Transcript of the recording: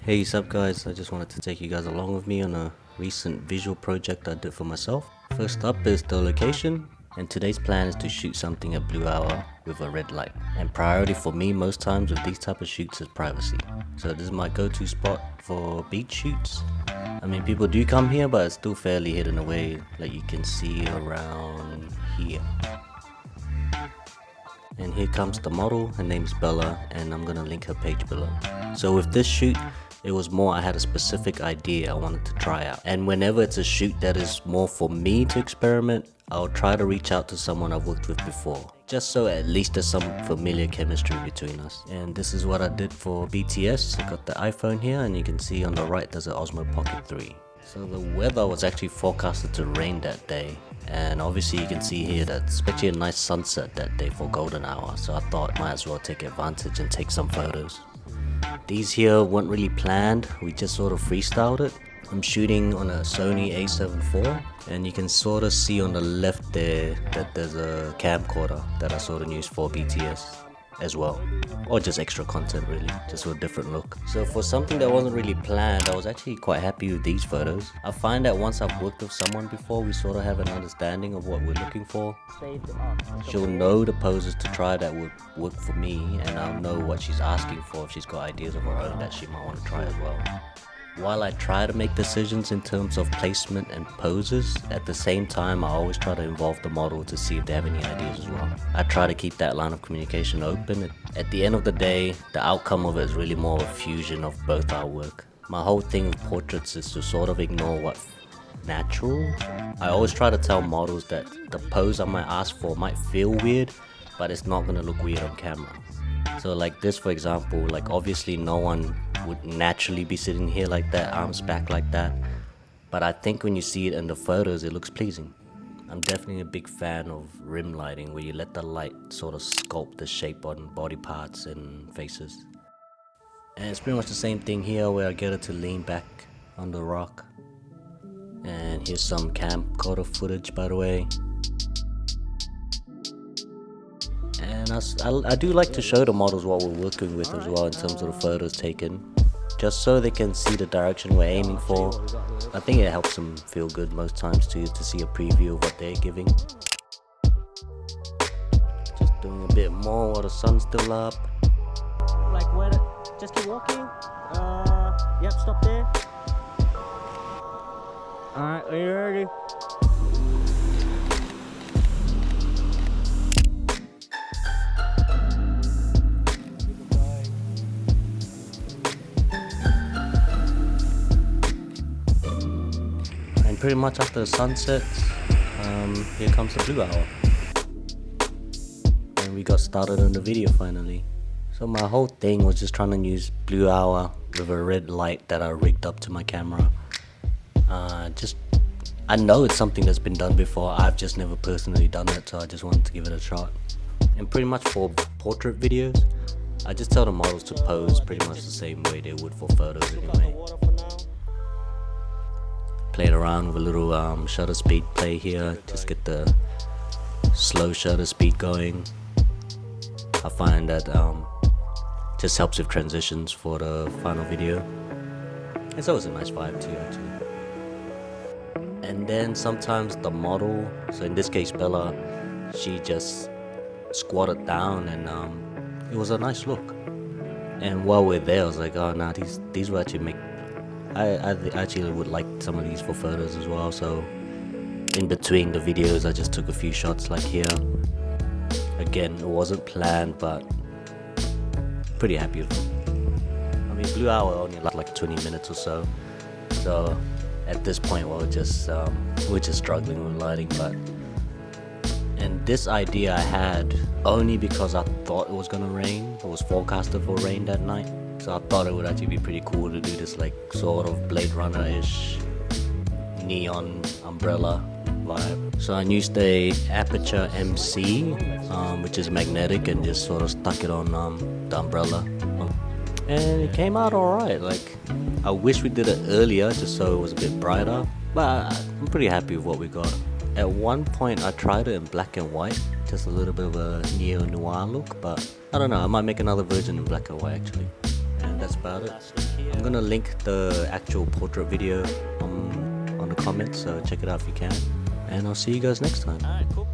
Hey, sup guys, I just wanted to take you guys along with me on a recent visual project I did for myself. First up is the location, and today's plan is to shoot something at blue hour with a red light. And priority for me most times with these type of shoots is privacy. So this is my go-to spot for beach shoots. I mean, people do come here, but it's still fairly hidden away, like you can see around here. And here comes the model, her name's Bella, and I'm gonna link her page below. So with this shoot, it was more I had a specific idea I wanted to try out. And whenever it's a shoot that is more for me to experiment, I'll try to reach out to someone I've worked with before. Just so at least there's some familiar chemistry between us. And this is what I did for BTS. I got the iPhone here, and you can see on the right there's an Osmo Pocket 3. So the weather was actually forecasted to rain that day. And obviously you can see here that it's actually a nice sunset that day for golden hour. So I thought might as well take advantage and take some photos. These here weren't really planned, we just sort of freestyled it. I'm shooting on a Sony A7 IV, and you can sort of see on the left there that there's a camcorder that I sort of used for BTS as well. Or just extra content really, just for a different look. So for something that wasn't really planned, I was actually quite happy with these photos. I find that once I've worked with someone before, we sort of have an understanding of what we're looking for. She'll know the poses to try that would work for me, and I'll know what she's asking for if she's got ideas of her own that she might want to try as well. While I try to make decisions in terms of placement and poses, at the same time I always try to involve the model to see if they have any ideas as well. I try to keep that line of communication open. At the end of the day, the outcome of it is really more of a fusion of both our work. My whole thing with portraits is to sort of ignore what's natural. I always try to tell models that the pose I might ask for might feel weird, but it's not going to look weird on camera. So like this for example, like obviously no one would naturally be sitting here like that, arms back like that, but I think when you see it in the photos it looks pleasing. I'm definitely a big fan of rim lighting, where you let the light sort of sculpt the shape on body parts and faces. And it's pretty much the same thing here, where I get her to lean back on the rock. And here's some camcorder footage, by the way. And I do like to show the models what we're working with as well in terms of the photos taken, just so they can see the direction we're aiming for. I think it helps them feel good most times too, to see a preview of what they're giving. Just doing a bit more while the sun's still up. Like where? Just keep walking. Yep, stop there. Alright, are you ready? And pretty much after the sunset, here comes the blue hour. And we got started on the video finally. So my whole thing was just trying to use blue hour with a red light that I rigged up to my camera. I know it's something that's been done before, I've just never personally done it, so I just wanted to give it a shot. And pretty much for portrait videos, I just tell the models to pose pretty much the same way they would for photos anyway. Played around with a little shutter speed play here, just get the slow shutter speed going. I find that just helps with transitions for the final video. It's always a nice vibe too actually. And then sometimes the model, so in this case Bella, she just squatted down, and it was a nice look. And while we're there I was like, oh nah, these will actually make, I actually would like some of these for photos as well. So in between the videos I just took a few shots like here. Again, it wasn't planned, but pretty happy with it. I mean, blue hour only like 20 minutes or so. So at this point we're just struggling with lighting, but and this idea I had only because I thought it was gonna rain. It was forecasted for rain that night. So I thought it would actually be pretty cool to do this like sort of Blade Runner-ish neon umbrella vibe. So I used a Aperture MC, which is magnetic, and just sort of stuck it on the umbrella. And it came out alright. Like, I wish we did it earlier just so it was a bit brighter, but I'm pretty happy with what we got. At one point I tried it in black and white, just a little bit of a neo-noir look, but I don't know, I might make another version in black and white actually. And that's that's about it. I'm gonna link the actual portrait video on the comments, so check it out if you can. And I'll see you guys next time. Alright, cool.